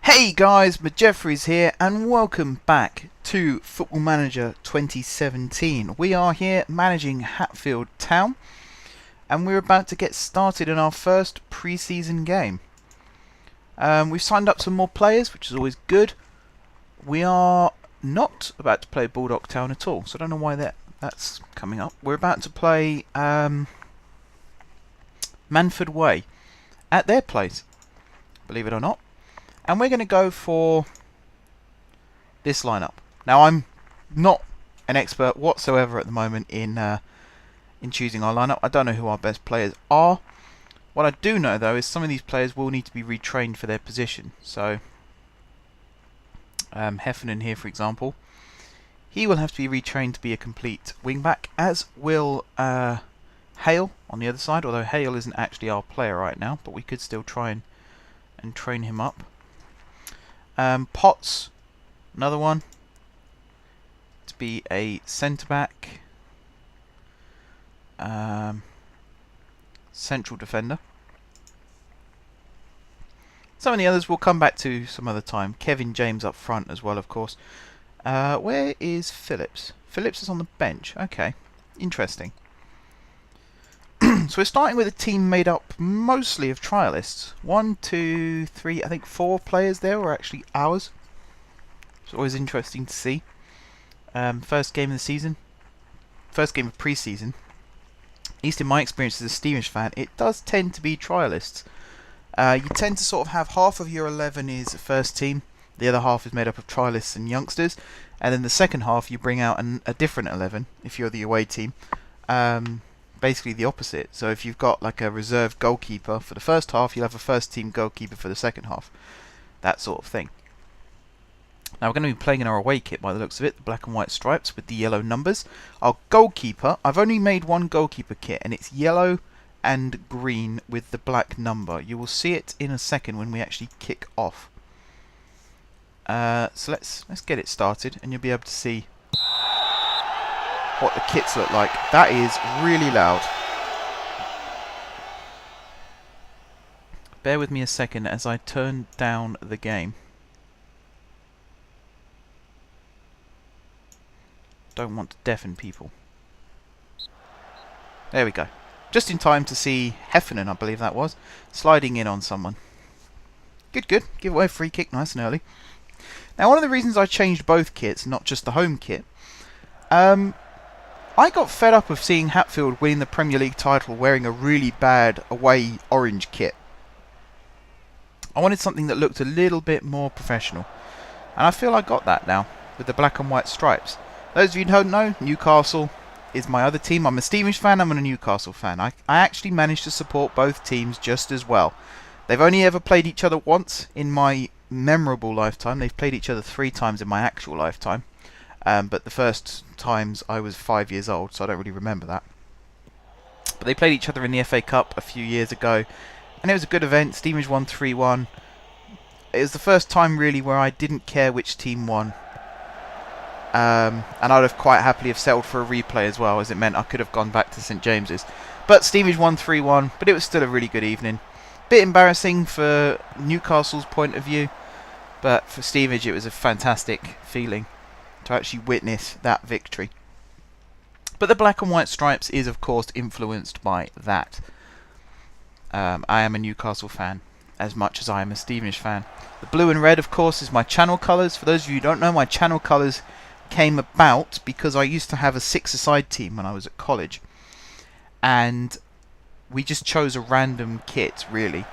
Hey guys, Jeffries here and welcome back to Football Manager 2017. We are here managing Hatfield Town and we're about to get started in our first pre-season game. We've signed up some more players, which is always good. We are not about to play Bulldog Town at all, so I don't know why that's coming up. We're about to play Manford Way at their place, believe it or not. And we're going to go for this lineup. Now, I'm not an expert whatsoever at the moment in choosing our lineup. I don't know who our best players are. What I do know, though, is some of these players will need to be retrained for their position. So, Heffernan here, for example, he will have to be retrained to be a complete wing-back, as will Hale on the other side, although Hale isn't actually our player right now, but we could still try and train him up. Potts, another one, to be a centre-back, central defender. Some of the others we'll come back to some other time. Kevin James up front as well, of course. Where is Phillips? Phillips is on the bench. Okay, interesting. So we're starting with a team made up mostly of trialists. 1, 2, 3, I think 4 players there were actually ours. It's always interesting to see. First game of the season. First game of pre-season. At least in my experience as a Stevenage fan, it does tend to be trialists. You tend to sort of have half of your 11 is first team. The other half is made up of trialists and youngsters. And then the second half you bring out a different 11 if you're the away team. Basically the opposite. So if you've got like a reserve goalkeeper for the first half, you'll have a first team goalkeeper for the second half. That sort of thing. Now we're going to be playing in our away kit by the looks of it, the black and white stripes with the yellow numbers. Our goalkeeper, I've only made one goalkeeper kit and it's yellow and green with the black number. You will see it in a second when we actually kick off. So let's get it started and you'll be able to see what the kits look like. That is really loud. Bear with me a second as I turn down the game. Don't want to deafen people. There we go. Just in time to see Heffernan, I believe that was, sliding in on someone. Good, good. Give away a free kick nice and early. Now, one of the reasons I changed both kits, not just the home kit, I got fed up of seeing Hatfield winning the Premier League title wearing a really bad away orange kit. I wanted something that looked a little bit more professional. And I feel I got that now, with the black and white stripes. Those of you who don't know, Newcastle is my other team. I'm a Stevenage fan, I'm a Newcastle fan. I actually managed to support both teams just as well. They've only ever played each other once in my memorable lifetime. They've played each other 3 times in my actual lifetime. But the first times I was 5 years old, so I don't really remember that. But they played each other in the FA Cup a few years ago, and it was a good event. Stevenage won 3-1. It was the first time really where I didn't care which team won. And I'd have quite happily have settled for a replay as well, as it meant I could have gone back to St James's. But Stevenage won 3-1, but it was still a really good evening. Bit embarrassing for Newcastle's point of view, but for Stevenage it was a fantastic feeling to actually witness that victory. But the black and white stripes is of course influenced by that. I am a Newcastle fan as much as I am a Stevenage fan. The blue and red of course is my channel colours. For those of you who don't know, my channel colours came about because I used to have a 6-a-side team when I was at college. And we just chose a random kit really.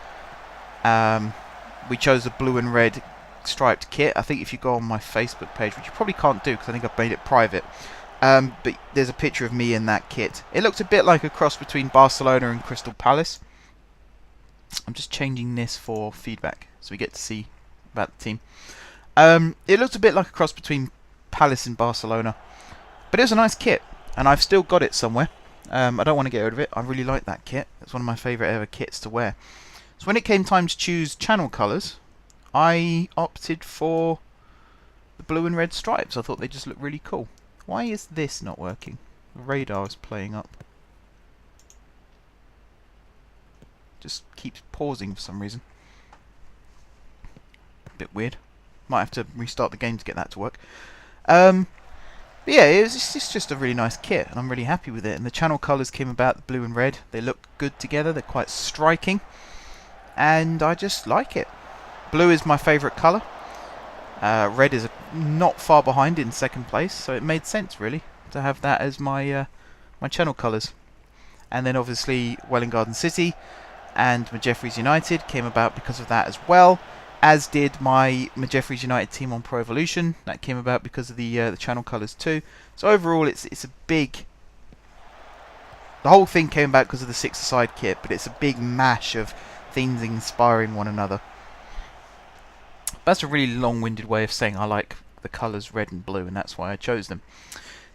We chose a blue and red striped kit. I think if you go on my Facebook page, which you probably can't do because I think I've made it private, but there's a picture of me in that kit. It looked a bit like a cross between Barcelona and Crystal Palace. I'm just changing this for feedback so we get to see about the team. It looked a bit like a cross between Palace and Barcelona, but it was a nice kit and I've still got it somewhere. I don't want to get rid of it. I really like that kit. It's one of my favourite ever kits to wear. So when it came time to choose channel colours, I opted for the blue and red stripes. I thought they just looked really cool. Why is this not working? The radar is playing up. Just keeps pausing for some reason. bit weird. Might have to restart the game to get that to work. But yeah, it's just a really nice kit, and I'm really happy with it. And the channel colours came about, the blue and red. They look good together. They're quite striking, and I just like it. Blue is my favourite colour. Red is not far behind in second place, so it made sense really to have that as my my channel colours. And then obviously Welwyn Garden City and Jeffreys United came about because of that as well, as did my Jeffreys United team on Pro Evolution. That came about because of the channel colours too. So overall, it's a big. The whole thing came about because of the 6-a-side kit, but it's a big mash of things inspiring one another. That's a really long-winded way of saying I like the colours red and blue, and that's why I chose them.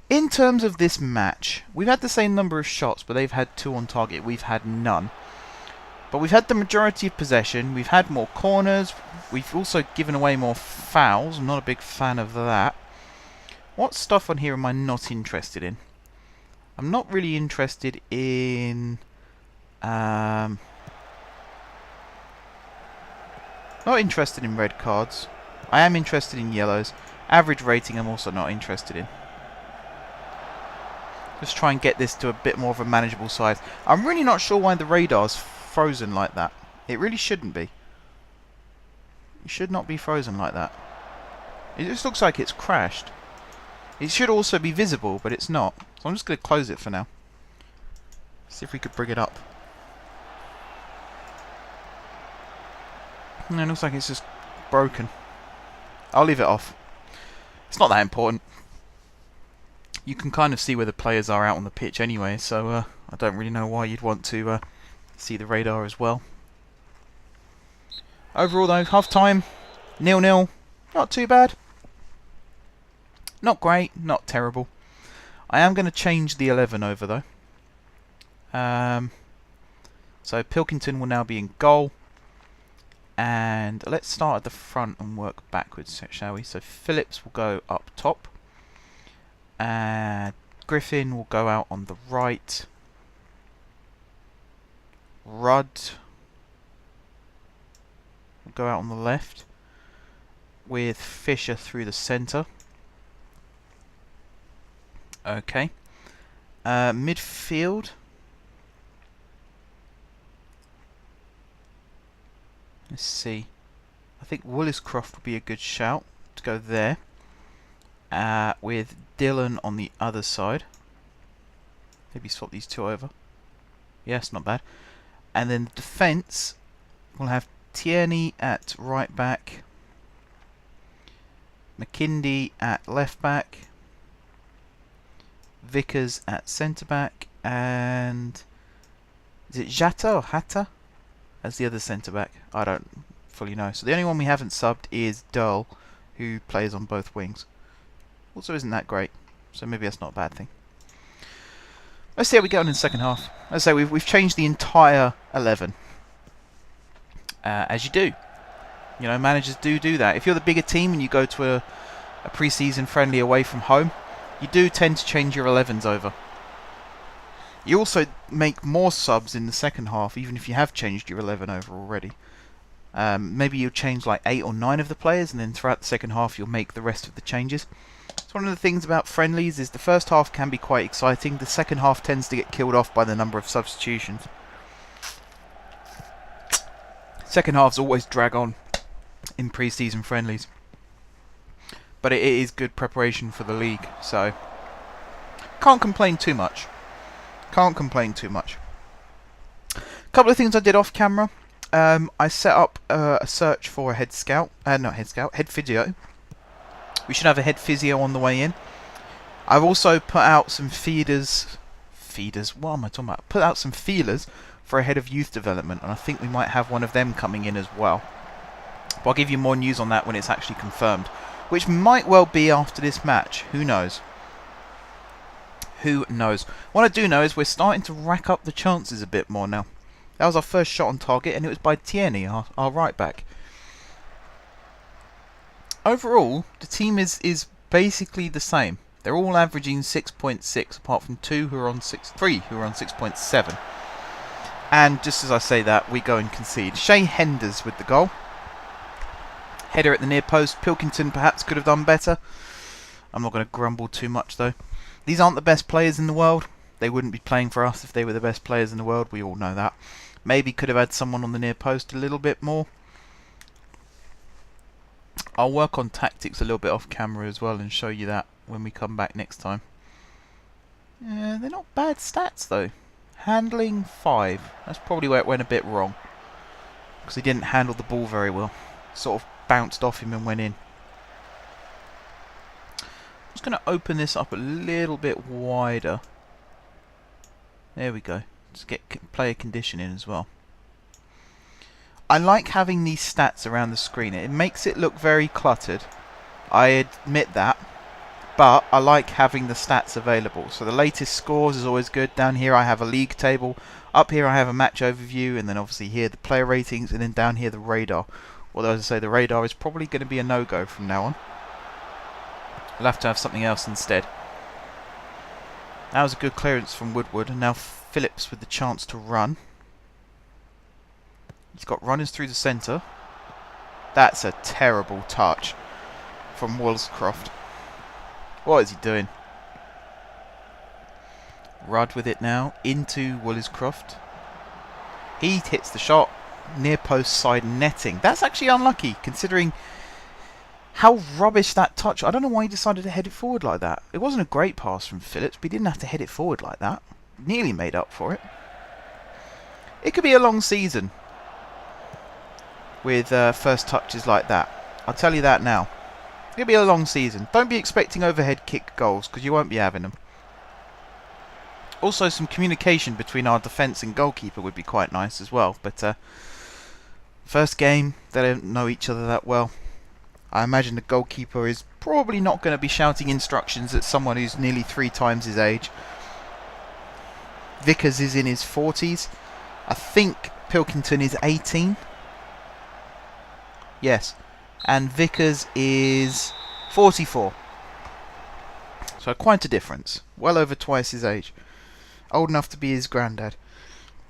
In terms of this match, we've had the same number of shots, but they've had 2 on target. We've had none. But we've had the majority of possession. We've had more corners. We've also given away more fouls. I'm not a big fan of that. What stuff on here am I not interested in? I'm not really interested in... not interested in red cards. I am interested in yellows. Average rating I'm also not interested in. Just try and get this to a bit more of a manageable size. I'm really not sure why the radar's frozen like that. It really shouldn't be. It should not be frozen like that. It just looks like it's crashed. It should also be visible, but it's not. So I'm just going to close it for now. See if we could bring it up. No, it looks like it's just broken. I'll leave it off. It's not that important. You can kind of see where the players are out on the pitch anyway, so I don't really know why you'd want to see the radar as well. Overall though, half time, 0-0. Not too bad. Not great, not terrible. I am going to change the 11 over though. So Pilkington will now be in goal. And let's start at the front and work backwards, shall we? So Phillips will go up top. Griffin will go out on the right. Rudd will go out on the left. With Fisher through the centre. Okay. Midfield. Let's see. I think Williscroft would be a good shout to go there. With Dylan on the other side. Maybe swap these two over. Yes, not bad. And then the defence, we'll have Tierney at right back. McKindy at left back. Vickers at centre back. And is it Jata or Hatta as the other centre back? I don't fully know. So the only one we haven't subbed is Dull, who plays on both wings. Also isn't that great, so maybe that's not a bad thing. Let's see how we get on in the second half. As I say, we've changed the entire 11. As you do. You know, managers do that. If you're the bigger team and you go to a pre-season friendly away from home, you do tend to change your 11s over. You also make more subs in the second half, even if you have changed your 11 over already. Maybe you'll change like 8 or 9 of the players, and then throughout the second half you'll make the rest of the changes. So one of the things about friendlies is the first half can be quite exciting. The second half tends to get killed off by the number of substitutions. Second halves always drag on in pre-season friendlies. But it is good preparation for the league, so can't complain too much. Can't complain too much. A couple of things I did off camera. I set up a search for a head physio. We should have a head physio on the way in. I've also put out some what am I talking about? Put out some feelers for a head of youth development, and I think we might have one of them coming in as well. But I'll give you more news on that when it's actually confirmed, which might well be after this match. Who knows? Who knows? What I do know is we're starting to rack up the chances a bit more now. That was our first shot on target, and it was by Tierney, our right back. Overall, the team is basically the same. They're all averaging 6.6, apart from 3 who are on 6.7. And just as I say that, we go and concede. Shay Henders with the goal. Header at the near post. Pilkington perhaps could have done better. I'm not going to grumble too much though. These aren't the best players in the world. They wouldn't be playing for us if they were the best players in the world. We all know that. Maybe could have had someone on the near post a little bit more. I'll work on tactics a little bit off camera as well and show you that when we come back next time. Yeah, they're not bad stats though. Handling 5. That's probably where it went a bit wrong. Because he didn't handle the ball very well. Sort of bounced off him and went in. I'm just going to open this up a little bit wider. There we go. Just get player condition in as well. I like having these stats around the screen. It makes it look very cluttered. I admit that. But I like having the stats available. So the latest scores is always good. Down here I have a league table. Up here I have a match overview. And then obviously here the player ratings. And then down here the radar. Although as I say, the radar is probably going to be a no-go from now on. We'll have to have something else instead. That was a good clearance from Woodward. And now Phillips with the chance to run. He's got runners through the centre. That's a terrible touch from Woolscroft. What is he doing? Rudd with it now into Woolscroft. He hits the shot. Near post side netting. That's actually unlucky considering how rubbish that touch. I don't know why he decided to head it forward like that. It wasn't a great pass from Phillips, but he didn't have to head it forward like that. Nearly made up for it. It could be a long season with first touches like that. I'll tell you that now. It'll be a long season. Don't be expecting overhead kick goals because you won't be having them. Also, some communication between our defence and goalkeeper would be quite nice as well. But first game, they don't know each other that well. I imagine the goalkeeper is probably not going to be shouting instructions at someone who's nearly 3 times his age. Vickers is in his 40s. I think Pilkington is 18. Yes. And Vickers is 44. So quite a difference. Well over twice his age. Old enough to be his granddad.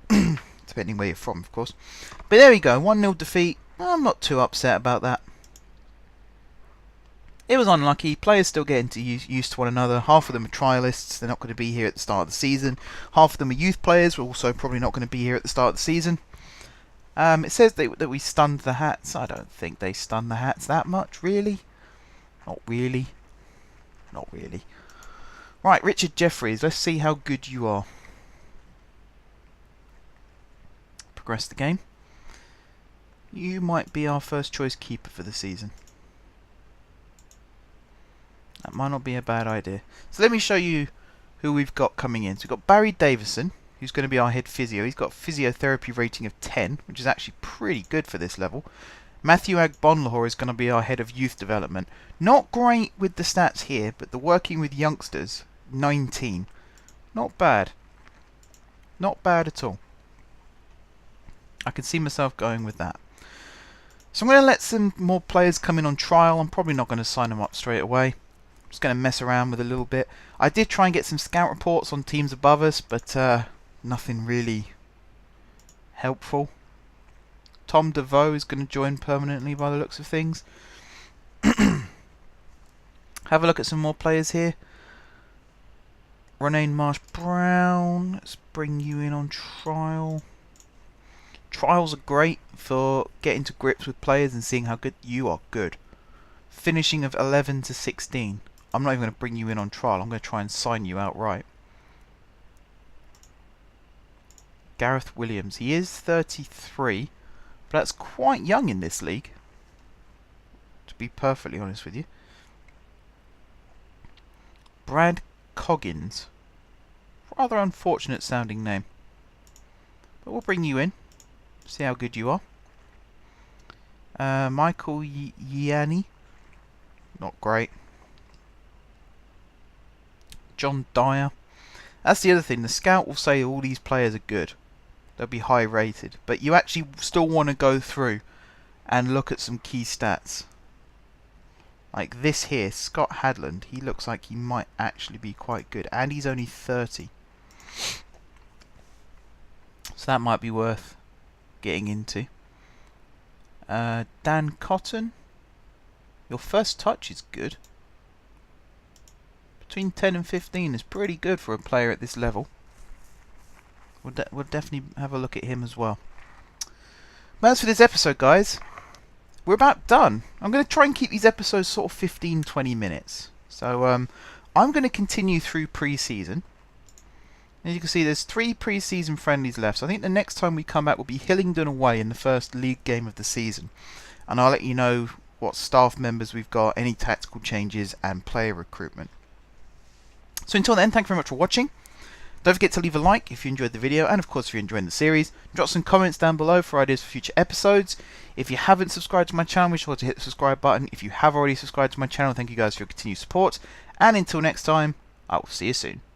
Depending where you're from, of course. But there we go. 1-0 defeat. I'm not too upset about that. It was unlucky. Players still getting used to one another. Half of them are trialists. They're not going to be here at the start of the season. Half of them are youth players. We're also probably not going to be here at the start of the season. It says that we stunned the Hats. I don't think they stunned the Hats that much, really. Not really. Not really. Right, Richard Jeffries. Let's see how good you are. Progress the game. You might be our first choice keeper for the season. That might not be a bad idea. So let me show you who we've got coming in. So we've got Barry Davison, who's going to be our head physio. He's got a physiotherapy rating of 10, which is actually pretty good for this level. Matthew Agbonlahor is going to be our head of youth development. Not great with the stats here, but the working with youngsters, 19. Not bad. Not bad at all. I can see myself going with that. So I'm going to let some more players come in on trial. I'm probably not going to sign them up straight away. Just going to mess around with a little bit. I did try and get some scout reports on teams above us, but nothing really helpful. Tom DeVoe is going to join permanently by the looks of things. Have a look at some more players here. Ronayne Marsh-Brown. Let's bring you in on trial. Trials are great for getting to grips with players and seeing how good you are. Good. Finishing of 11 to 16. I'm not even going to bring you in on trial. I'm going to try and sign you outright. Gareth Williams. He is 33, but that's quite young in this league, to be perfectly honest with you. Brad Coggins. Rather unfortunate sounding name. But we'll bring you in. See how good you are. Michael Yianni. Not great. John Dyer. That's the other thing. The scout will say all these players are good. They'll be high rated. But you actually still want to go through and look at some key stats. Like this here, Scott Hadland. He looks like he might actually be quite good. And he's only 30. So that might be worth getting into. Dan Cotton. Your first touch is good. Between 10 and 15 is pretty good for a player at this level. We'll definitely have a look at him as well. But as for this episode, guys, we're about done. I'm going to try and keep these episodes sort of 15-20 minutes. So I'm going to continue through pre-season. As you can see, there's 3 pre-season friendlies left. So I think the next time we come back will be Hillingdon away in the first league game of the season. And I'll let you know what staff members we've got, any tactical changes, and player recruitment. So until then, thank you very much for watching. Don't forget to leave a like if you enjoyed the video, and of course if you're enjoying the series. Drop some comments down below for ideas for future episodes. If you haven't subscribed to my channel, be sure to hit the subscribe button. If you have already subscribed to my channel, thank you guys for your continued support. And until next time, I will see you soon.